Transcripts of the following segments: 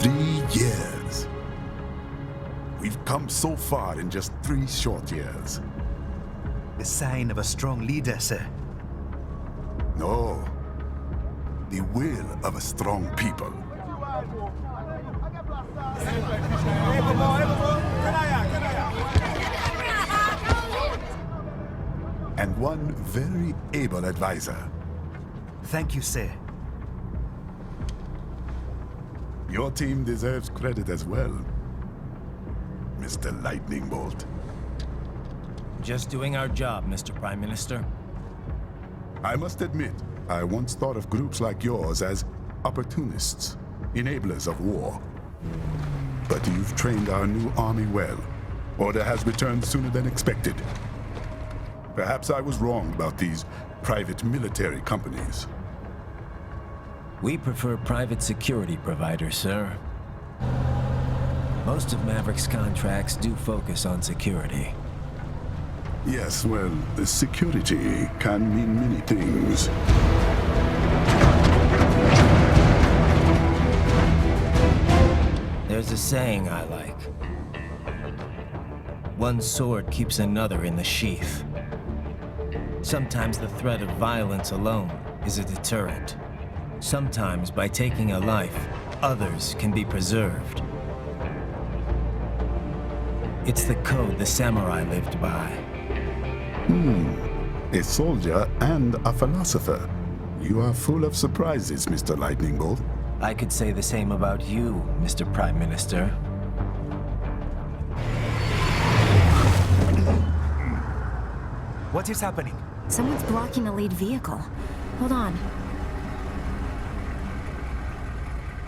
3 years. We've come so far in just 3 short years. The sign of a strong leader, sir. No. The will of a strong people. And one very able advisor. Thank you, sir. Your team deserves credit as well, Mr. Lightning Bolt. Just doing our job, Mr. Prime Minister. I must admit, I once thought of groups like yours as opportunists, enablers of war. But you've trained our new army well. Order has returned sooner than expected. Perhaps I was wrong about these private military companies. We prefer private security providers, sir. Most of Maverick's contracts do focus on security. Yes, well, security can mean many things. There's a saying I like. One sword keeps another in the sheath. Sometimes the threat of violence alone is a deterrent. Sometimes by taking a life, others can be preserved. It's the code the samurai lived by. A soldier and a philosopher. You are full of surprises, Mr. Lightning Bolt. I could say the same about you, Mr. Prime Minister. What is happening? Someone's blocking the lead vehicle. Hold on.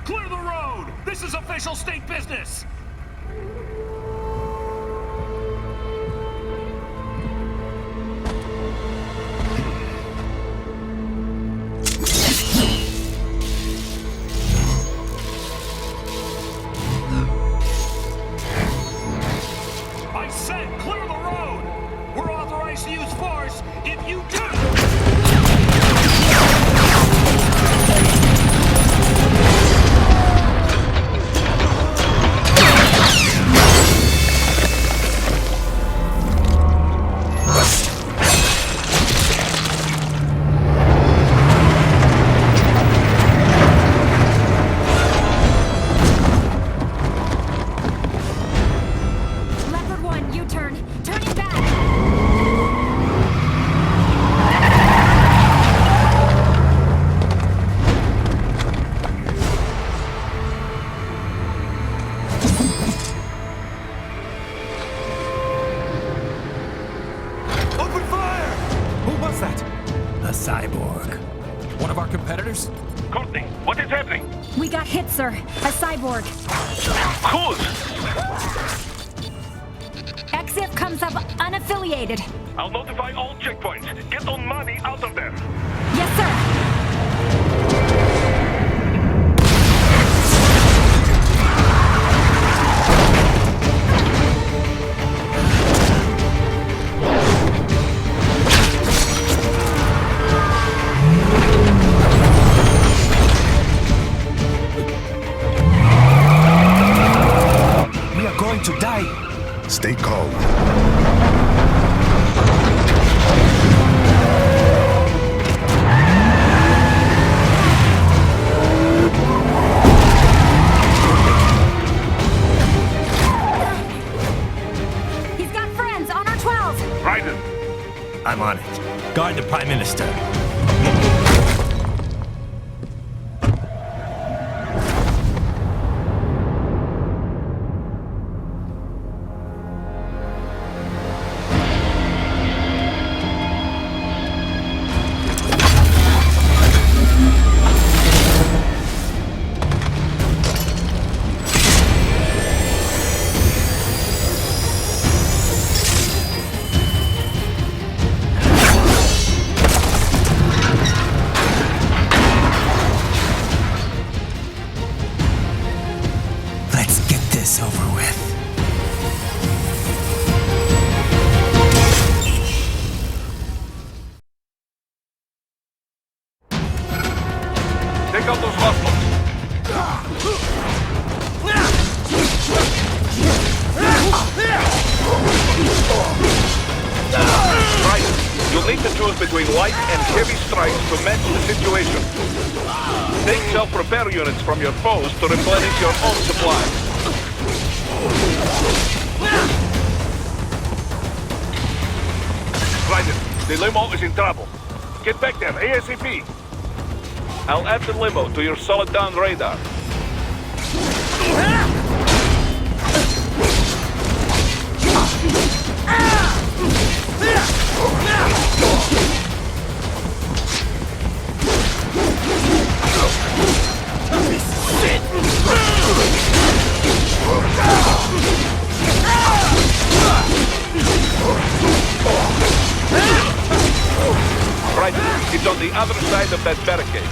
Clear the road! This is official state business! I said clear the road! We're authorized to use force if you do! Leopard 1, U-turn. Turning back. Open fire! Who was that? A cyborg. One of our competitors? Courtney, what is happening? We got hit, sir. A cyborg. Who's? EXIF comes up unaffiliated. I'll notify all checkpoints. Get on money out of there. Yes, sir. We are going to die. Stay calm. He's got friends on our 12. Raiden, I'm on it. Guard the Prime Minister. Let's get this over with. take out those hostiles. Right. You'll need to choose between light and heavy strikes to match the situation. Take self-repair units from your foes to replenish your own supplies. Ryder, the limo is in trouble. Get back there, ASAP. I'll add the limo to your solid down radar. Right, it's on the other side of that barricade.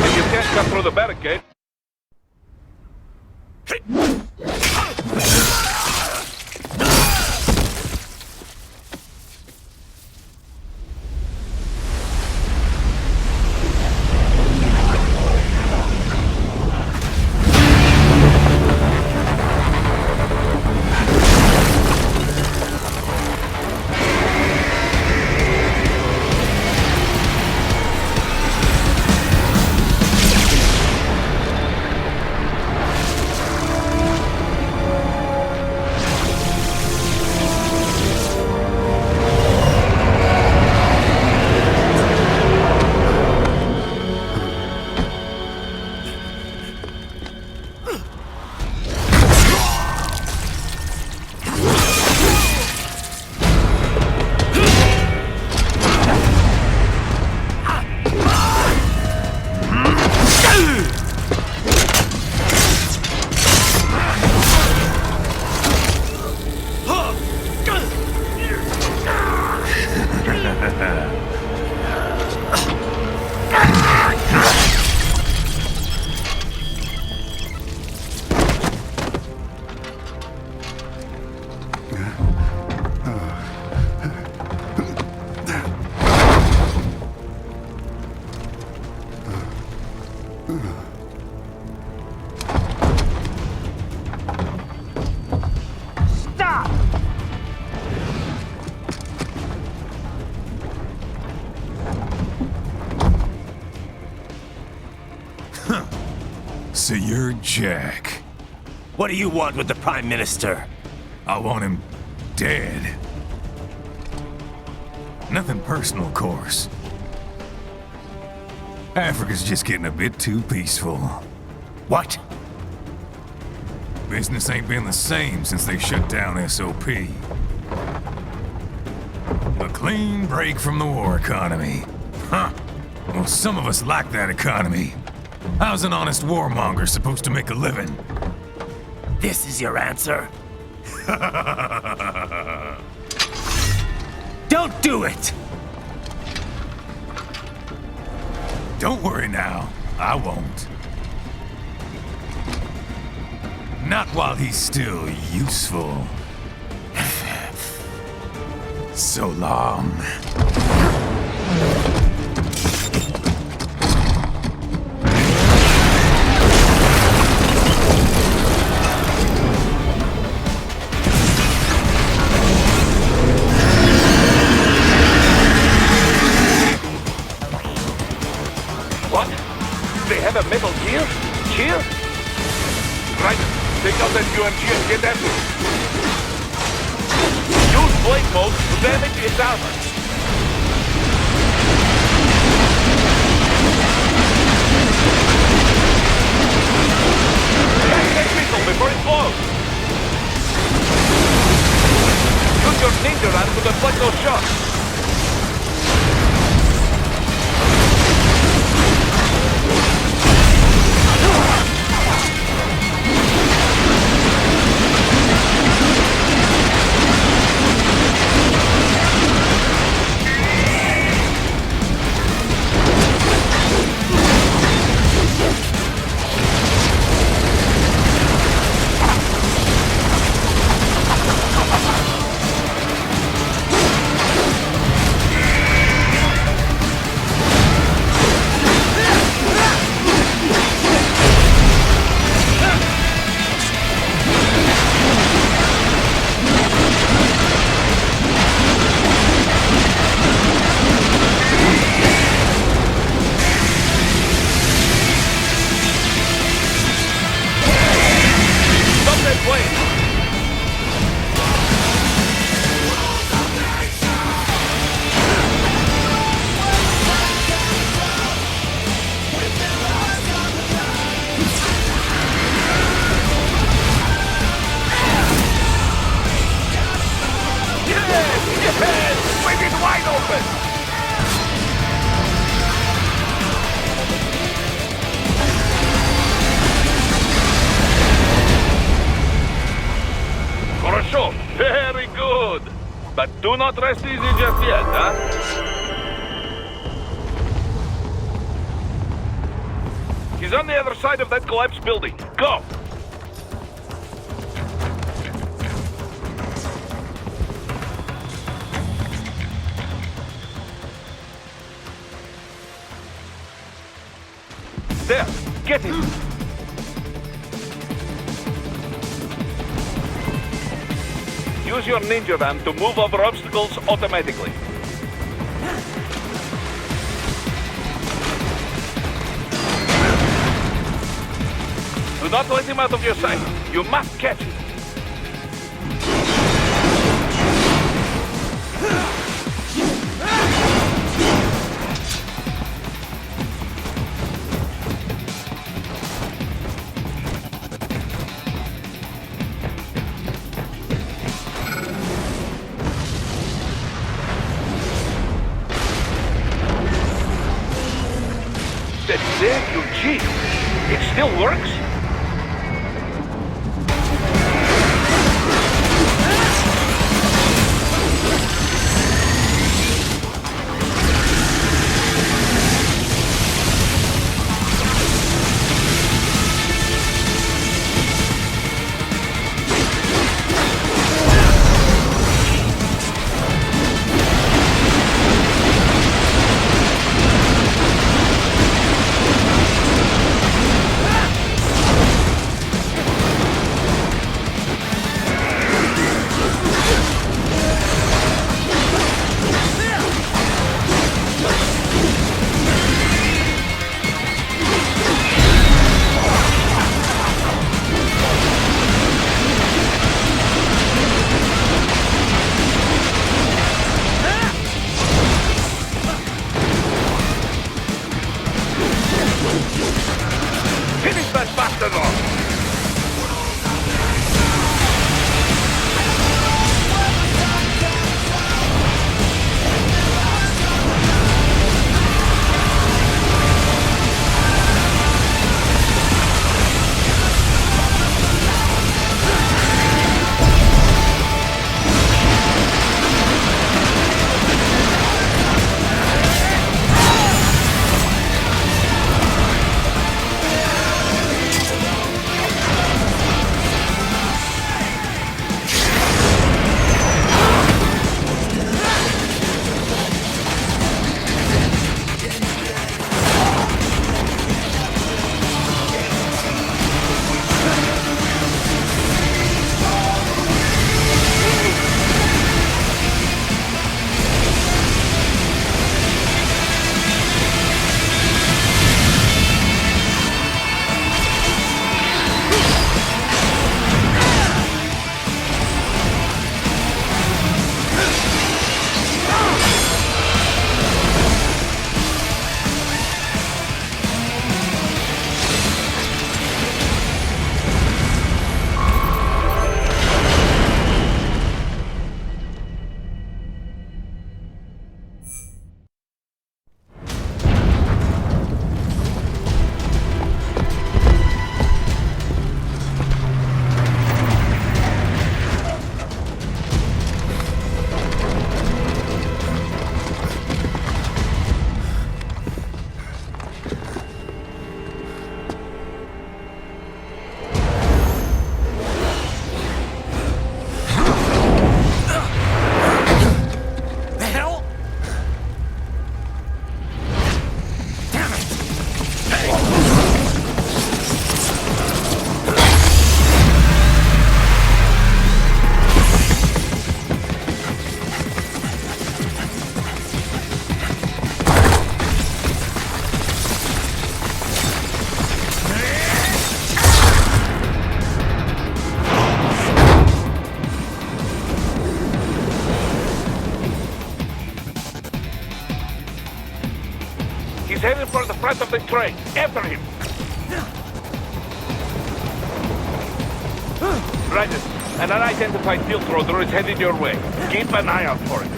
If you can't cut through the barricade, So you're Jack. What do you want with the Prime Minister? I want him dead. Nothing personal, of course. Africa's just getting a bit too peaceful. What? Business ain't been the same since they shut down SOP. A clean break from the war economy. Huh. Well, some of us like that economy. How's an honest warmonger supposed to make a living? This is your answer? Don't do it! Don't worry now. I won't. Not while he's still useful. So long. what? They have a metal gear? Here? Right, take out that UMG and get after it. Use blade mode to damage its armor. Catch that missile before it blows. Use your But do not rest easy just yet, huh? He's on the other side of that collapsed building. Go! There! Get him! Use your ninja van to move over obstacles automatically. Do not let him out of your sight. You must catch him. There, you cheat. It still works? He's heading for the front of the train. After him. Roger. An unidentified field roader is headed your way. Keep an eye out for it.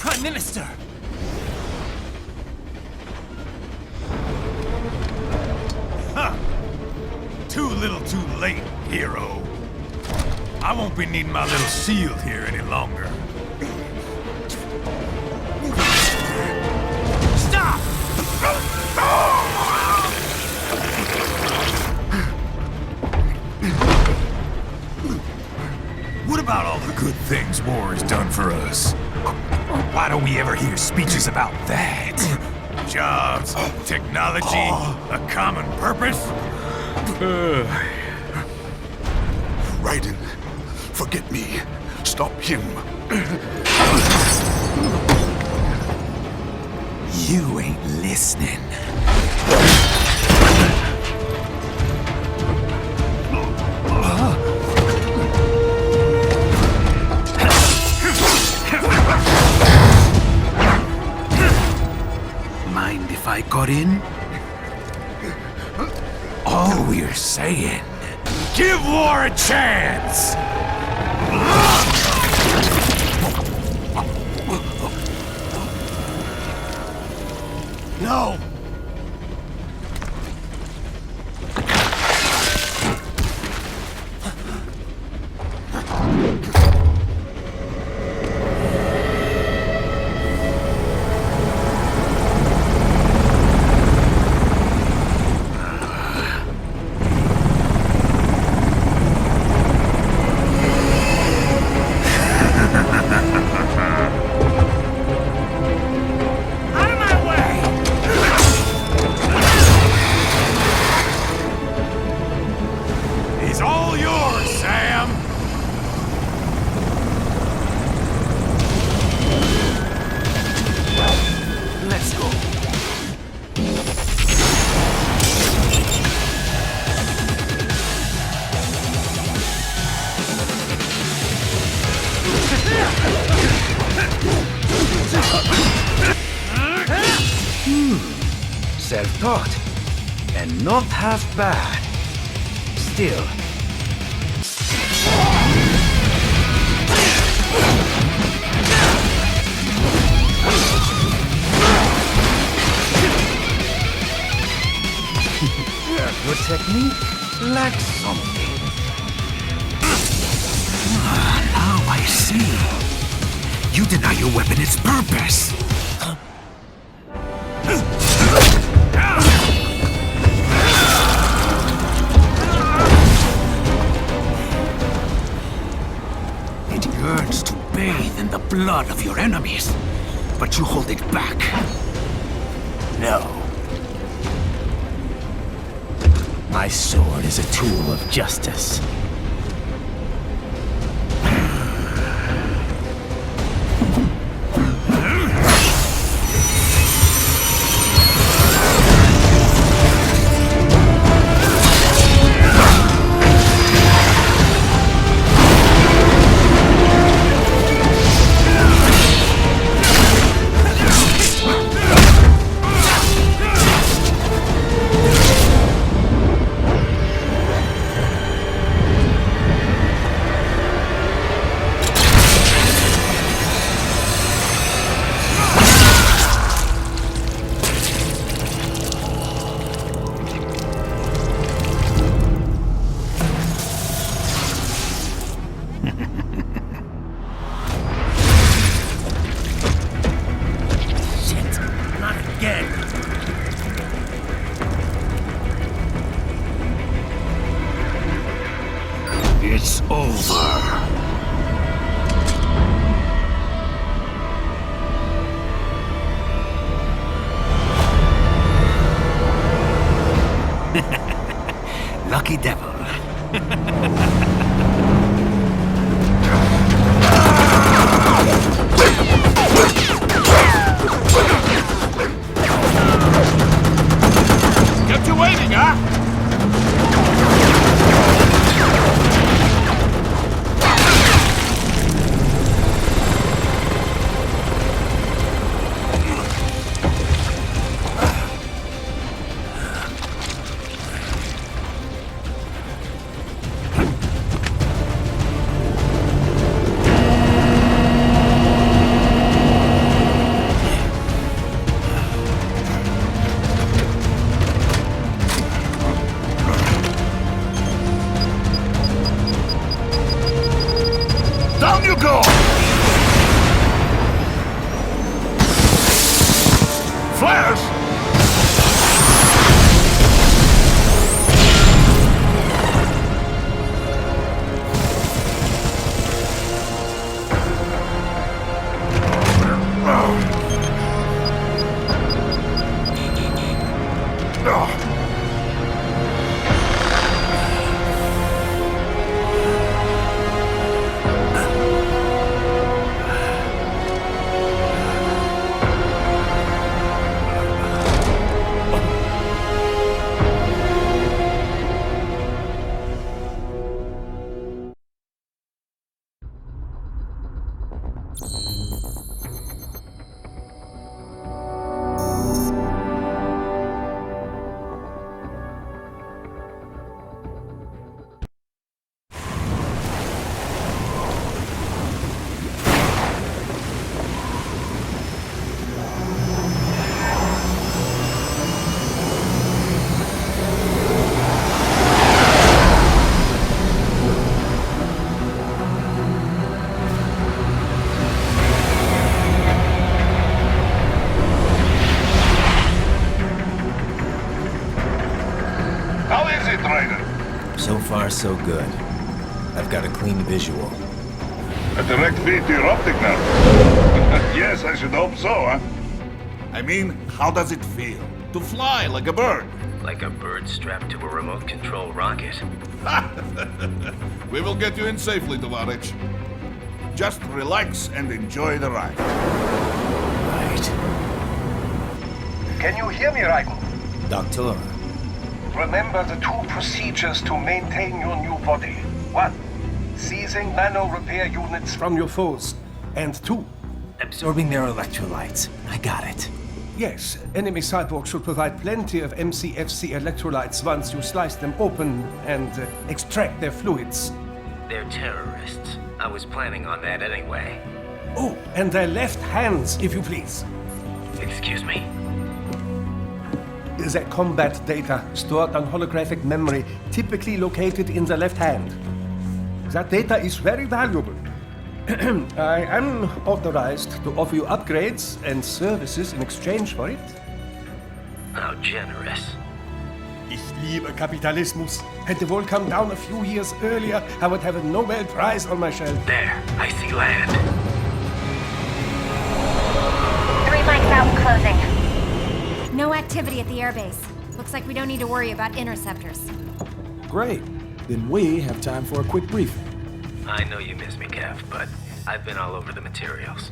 Prime Minister! too little too late, hero. I won't be needing my little shield here any longer. Stop! What about all the good things war has done for us? Why don't we ever hear speeches about that? Jobs, technology, a common purpose? Raiden, forget me. Stop him. You ain't listening. Mind if I got in? All we're saying, give war a chance! No! He's all yours, Sam! Let's go. Self-taught. And not half bad. Still. Your technique lacks something. Now I see. You deny your weapon its purpose. It yearns to bathe in the blood of your enemies, but you hold it back. No. My sword is a tool of justice. It's over. Lucky devil. Get you waiting, huh? fires! How is it, Ryder? So far, so good. I've got a clean visual. A direct feed to your optic nerve. Yes, I should hope so, huh? I mean, how does it feel? To fly like a bird? Like a bird strapped to a remote control rocket. We will get you in safely, Tovarich. Just relax and enjoy the ride. Right. Can you hear me, Raiko? Doctor, Remember the two procedures to maintain your new body. 1. Seizing nano repair units from your foes. And 2. absorbing their electrolytes. I got it. Yes, enemy cyborgs should provide plenty of MCFC electrolytes once you slice them open and extract their fluids. They're terrorists. I was planning on that anyway. Oh, and their left hands, if you please. Excuse me? Their combat data stored on holographic memory, typically located in the left hand. That data is very valuable. I am authorized to offer you upgrades and services in exchange for it. How generous. Ich liebe Kapitalismus. Had the wall come down a few years earlier, I would have a Nobel Prize on my shelf. There, I see land. 3 mics out and closing. No activity at the airbase. Looks like we don't need to worry about interceptors. Great. Then we have time for a quick briefing. I know you miss me, Kev, but I've been all over the materials.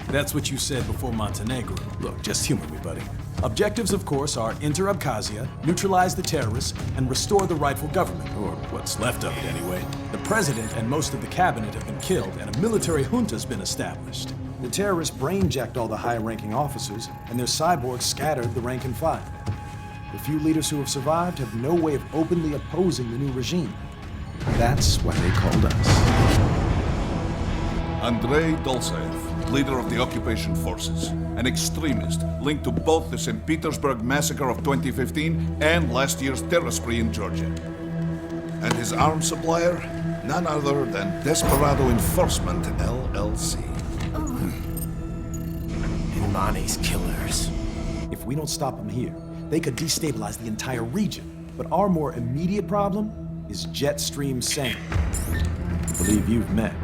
That's what you said before Montenegro. Look, just humor me, buddy. Objectives, of course, are enter Abkhazia, neutralize the terrorists, and restore the rightful government, or what's left of it anyway. The president and most of the cabinet have been killed, and a military junta's been established. The terrorists brain-jacked all the high-ranking officers, and their cyborgs scattered the rank and file. The few leaders who have survived have no way of openly opposing the new regime. That's why they called us. Andrei Dolzaev, leader of the occupation forces, an extremist linked to both the St. Petersburg massacre of 2015 and last year's terror spree in Georgia. And his arms supplier, none other than Desperado Enforcement, LLC. Imani's killers. If we don't stop them here, they could destabilize the entire region. But our more immediate problem is Jetstream Sam. I believe you've met.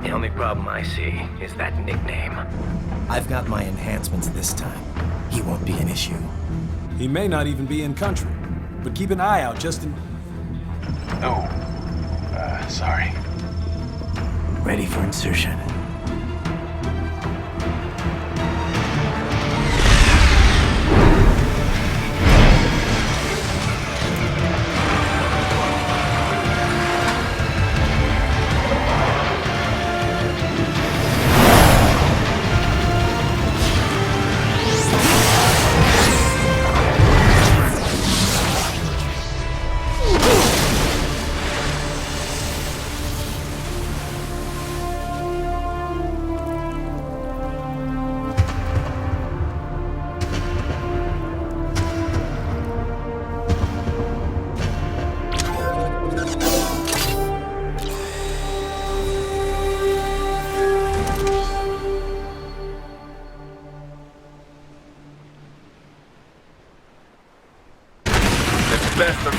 The only problem I see is that nickname. I've got my enhancements this time. He won't be an issue. He may not even be in country, but keep an eye out just in... Oh, sorry. Ready for insertion.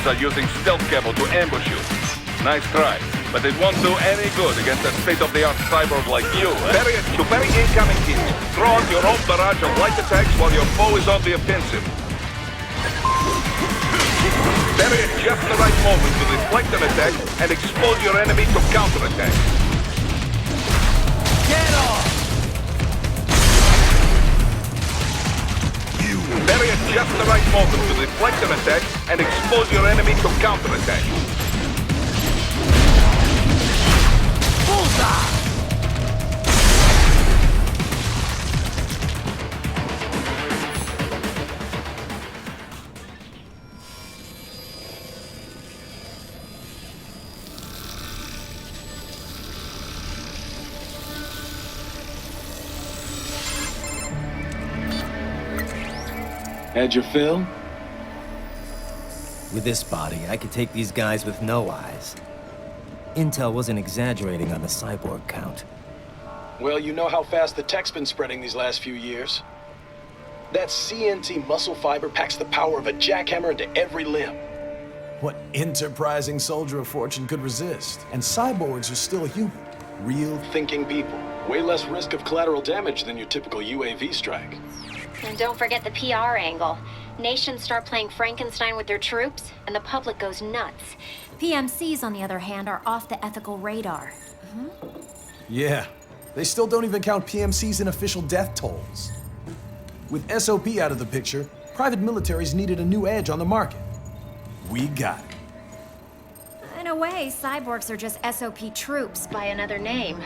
civilians are using stealth camo to ambush you. Nice try, but it won't do any good against a state-of-the-art cyborg like you. To bury incoming hits, throw out your own barrage of light attacks while your foe is on the offensive. Bury at just the right moment to deflect an attack and expose your enemy to counterattack. Get off! Bury at just the right moment to deflect an attack and expose your enemy to counterattack. Bullseye! Had your fill? With this body, I could take these guys with no eyes. Intel wasn't exaggerating on the cyborg count. Well, you know how fast the tech's been spreading these last few years. That CNT muscle fiber packs the power of a jackhammer into every limb. What enterprising soldier of fortune could resist? And cyborgs are still human. Real Thinking people. Way less risk of collateral damage than your typical UAV strike. And don't forget the PR angle. Nations start playing Frankenstein with their troops, and the public goes nuts. PMCs, on the other hand, are off the ethical radar. Yeah, they still don't even count PMCs in official death tolls. With SOP out of the picture, private militaries needed a new edge on the market. We got it. In a way, cyborgs are just SOP troops by another name.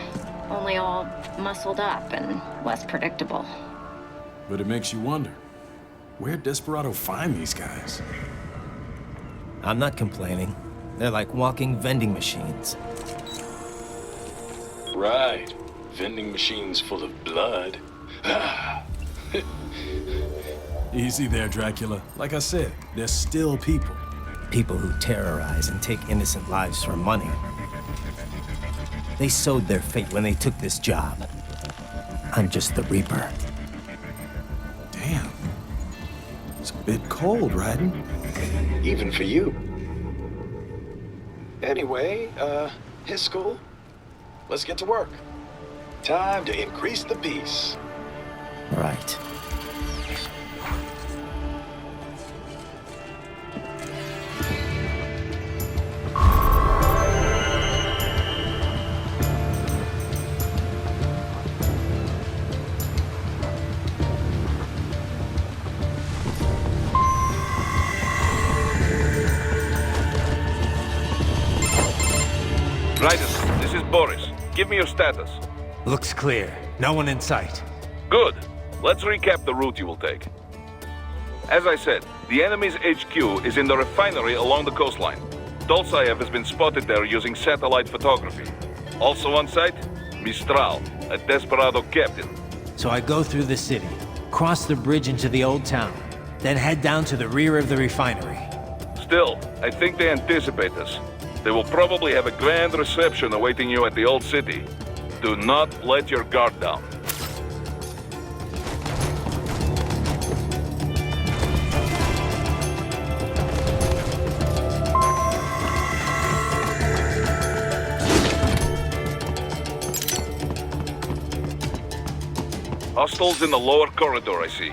Only all muscled up and less predictable. But it makes you wonder, where'd Desperado find these guys? I'm not complaining. They're like walking vending machines. Right. Vending machines full of blood. Easy there, Dracula. Like I said, they're still people. People who terrorize and take innocent lives for money. They sowed their fate when they took this job. I'm just the Reaper. Damn. It's a bit cold, Raiden. Even for you. Anyway, his school. Let's get to work. Time to increase the peace. Right. Raiden, this is Boris. Give me your status. Looks clear. No one in sight. Good. Let's recap the route you will take. As I said, the enemy's HQ is in the refinery along the coastline. Dolsaev has been spotted there using satellite photography. Also on site, Mistral, a Desperado captain. So I go through the city, cross the bridge into the old town, then head down to the rear of the refinery. Still, I think they anticipate us. They will probably have a grand reception awaiting you at the old city. Do not let your guard down. Hostiles in the lower corridor, I see.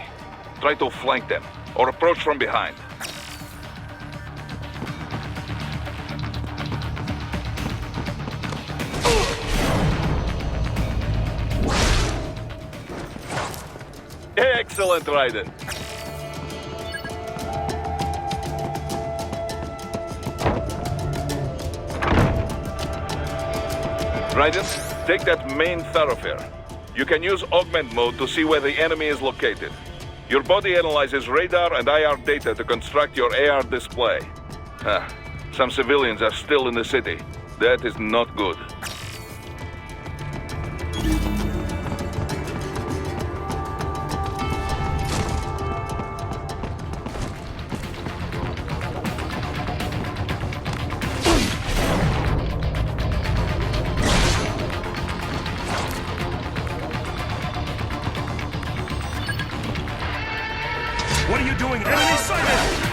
Try to flank them, or approach from behind. Excellent, Raiden. Raiden, take that main thoroughfare. You can use augment mode to see where the enemy is located. Your body analyzes radar and IR data to construct your AR display. Some civilians are still in the city. That is not good. What are you doing? Enemy sighted!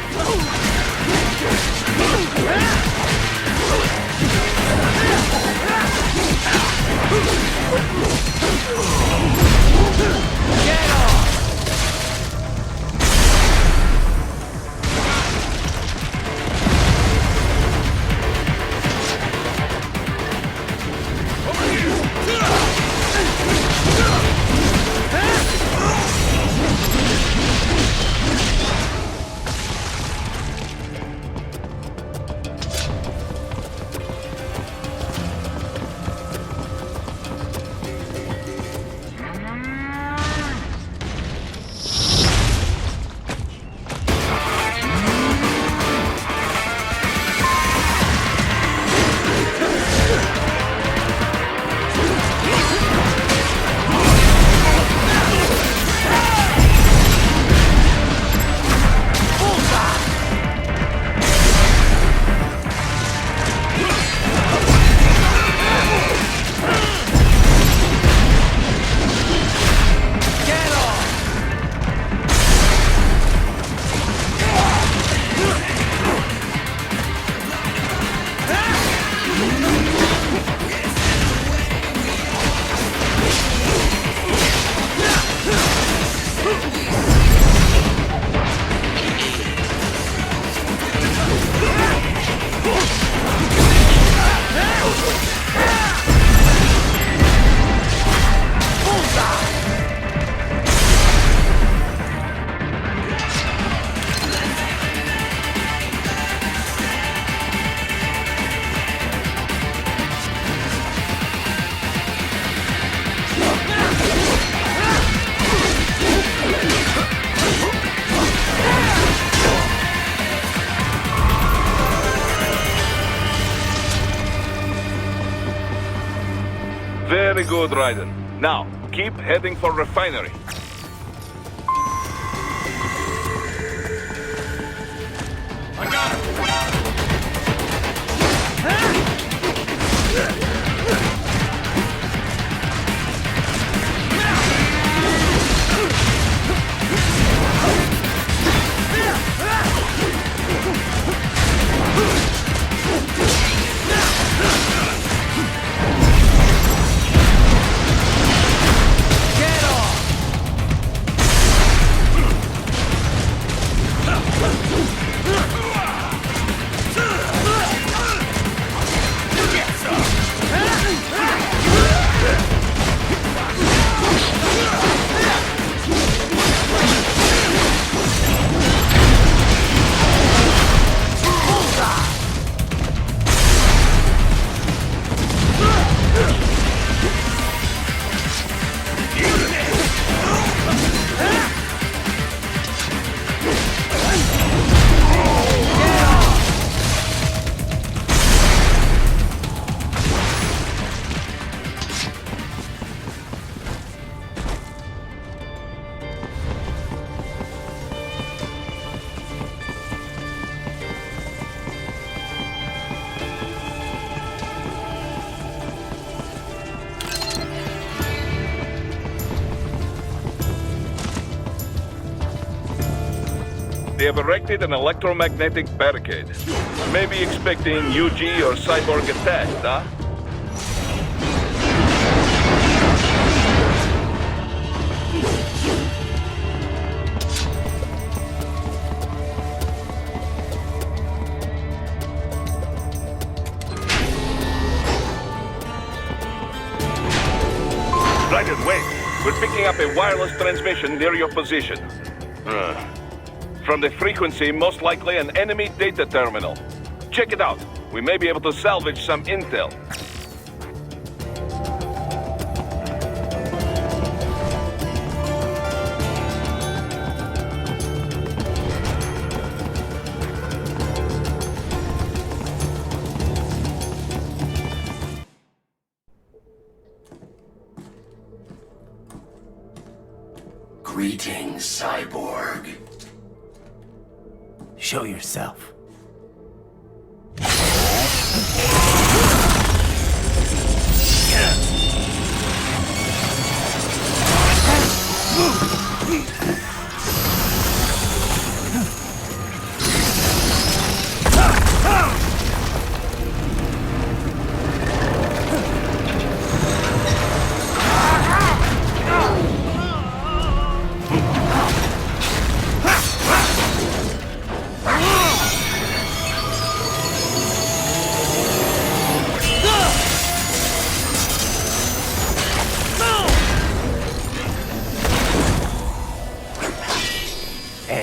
Very good, Raiden. Now, keep heading for refinery. I got him! They have erected an electromagnetic barricade. Maybe expecting UG or cyborg attack, huh? Raiden, wait! We're picking up a wireless transmission near your position. From the frequency, most likely an enemy data terminal. Check it out. We may be able to salvage some intel. Greetings, cyborg. Show yourself.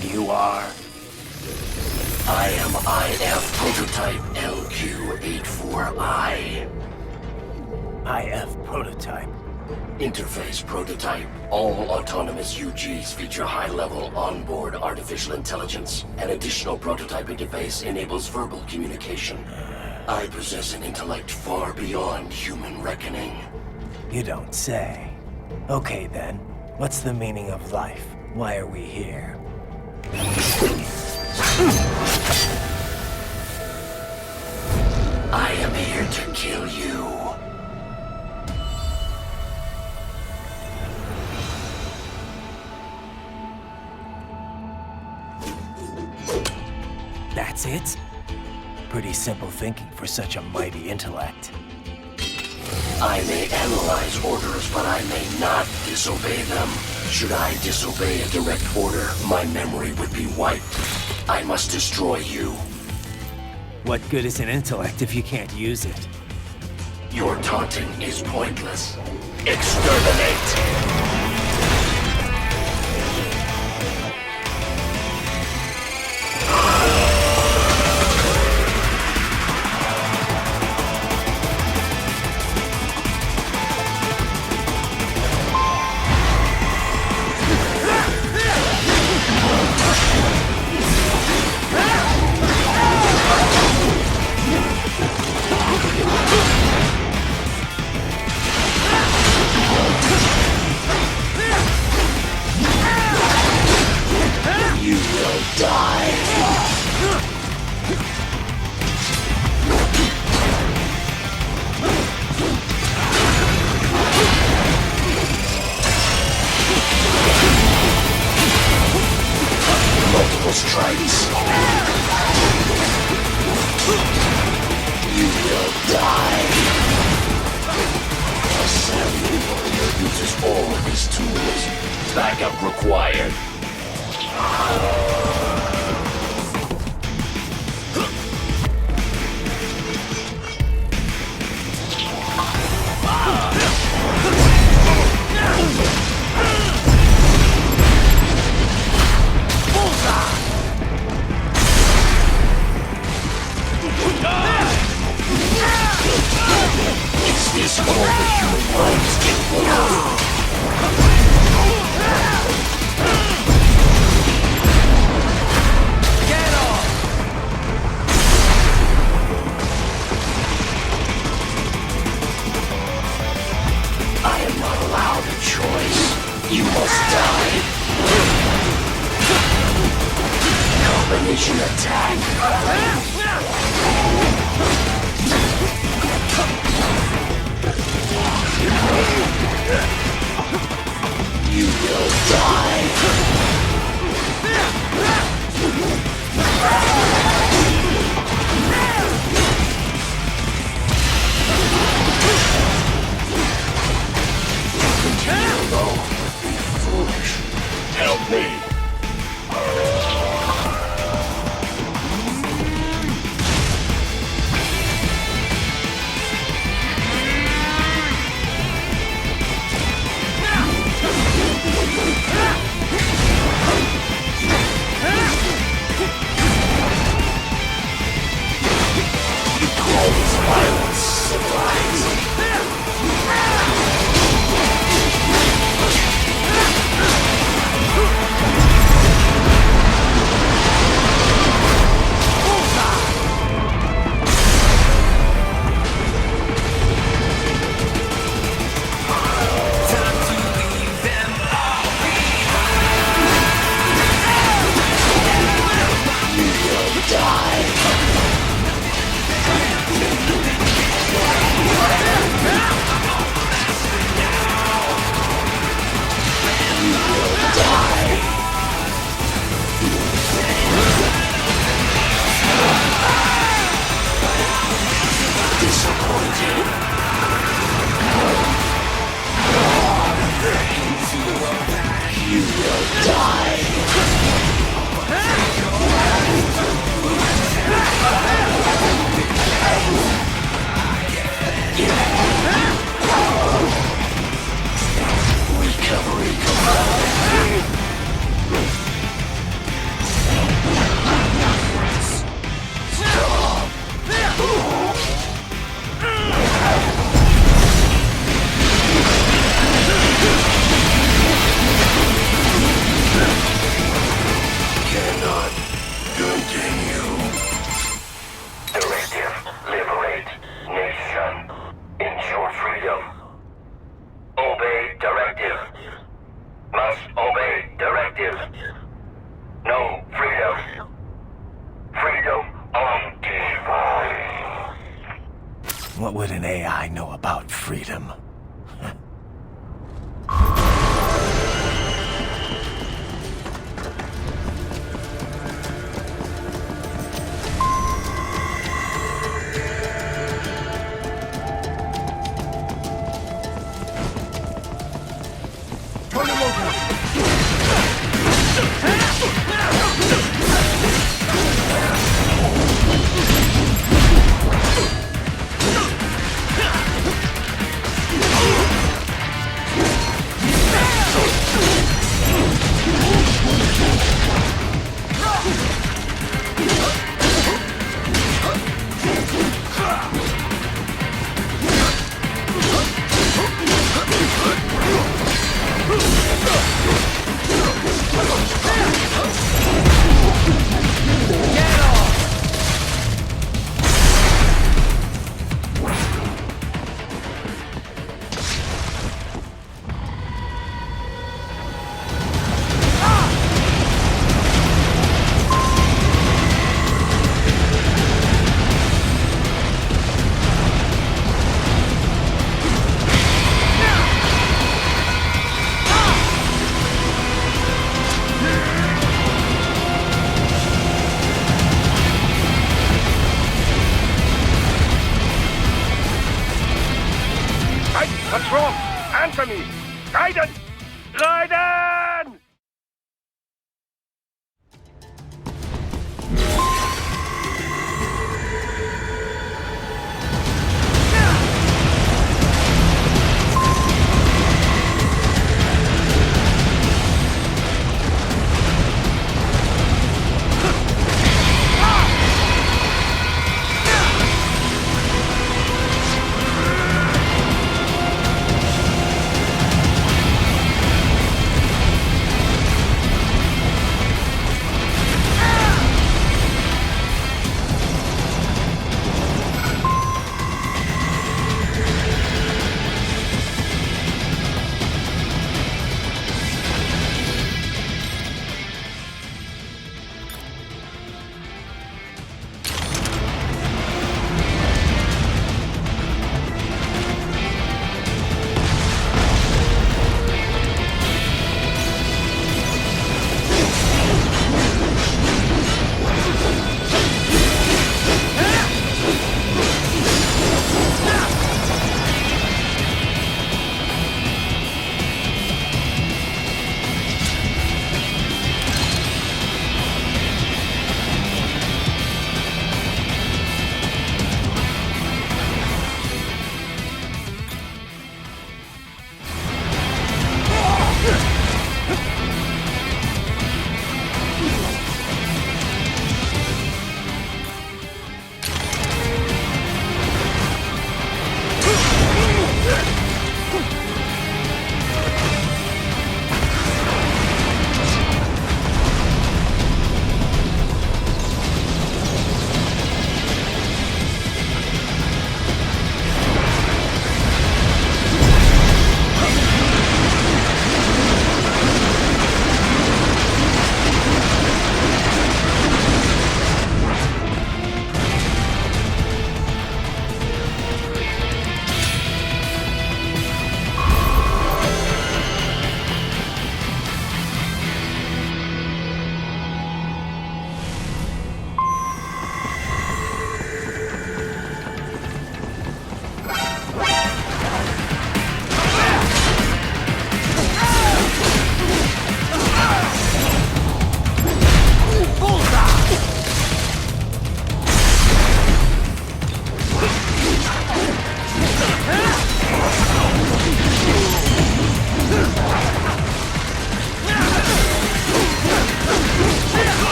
think you are? I am IF Prototype LQ84I. IF Prototype. Interface Prototype. All autonomous UGs feature high-level onboard artificial intelligence. An additional prototype interface enables verbal communication. I possess an intellect far beyond human reckoning. You don't say. Okay then, what's the meaning of life? Why are we here? I am here to kill you. That's it? Pretty simple thinking for such a mighty intellect. I may analyze orders, but I may not disobey them. Should I disobey a direct order, my memory would be wiped. I must destroy you. What good is an intellect if you can't use it? Your taunting is pointless. Exterminate! You will die. Multiple strikes. You will die. A savvy warrior uses all of his tools. Backup required. Is this all the human mind is capable of? I am not allowed a choice. You must die. Combination attack. You will die. Continue alone. Be foolish. Help me. obey directive. Must obey directive. No freedom. Freedom on device. What would an AI know about freedom? What's wrong? Answer me! Raiden! Raiden!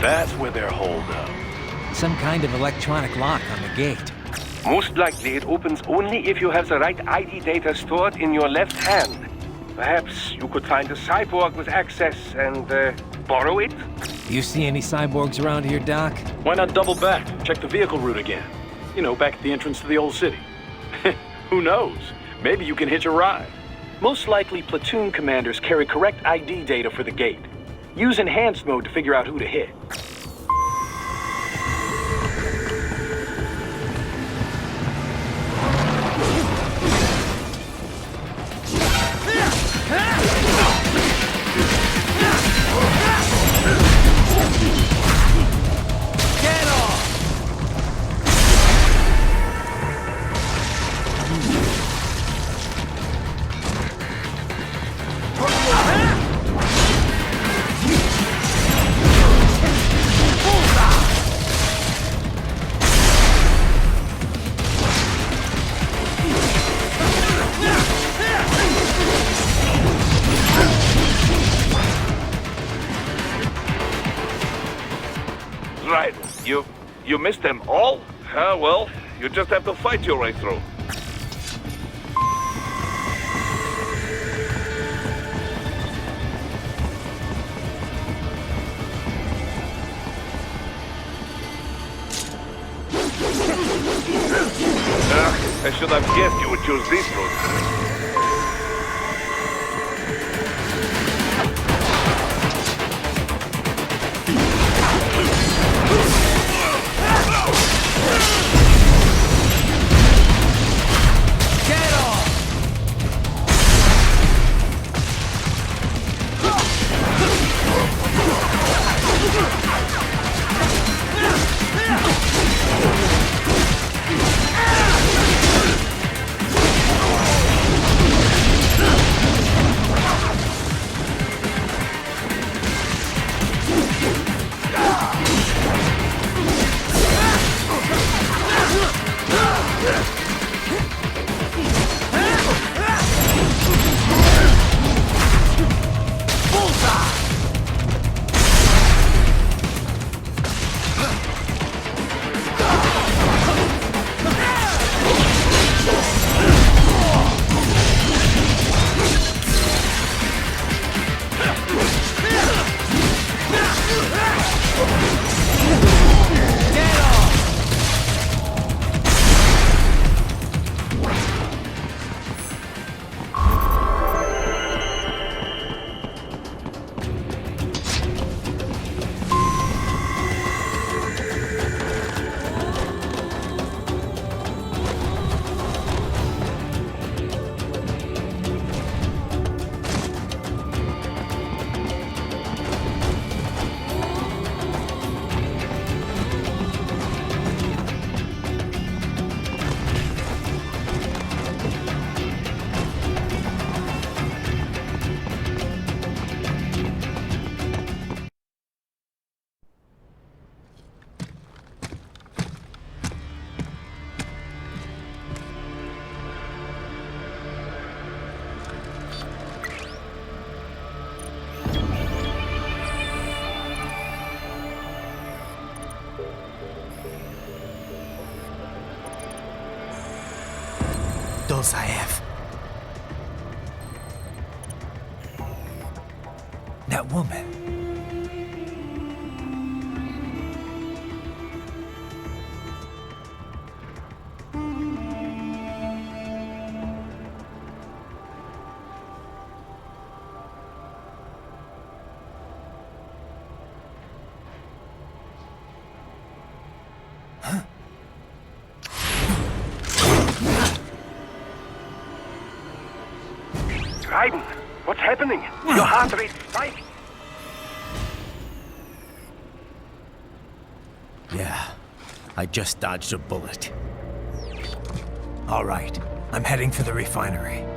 That's where they're holed up. Some kind of electronic lock on the gate. Most likely it opens only if you have the right ID data stored in your left hand. Perhaps you could find a cyborg with access and borrow it? You see any cyborgs around here, Doc? Why not double back? Check the vehicle route again. You know, back at the entrance to the old city. Who knows? Maybe you can hitch a ride. Most likely, platoon commanders carry correct ID data for the gate. Use enhanced mode to figure out who to hit. Right. You missed them all? Well, you just have to fight your way through. I should have guessed you would choose this route. Those I have. That woman. Raiden, what's happening? Your heart rate's spiking. Yeah, I just dodged a bullet. All right, I'm heading for the refinery.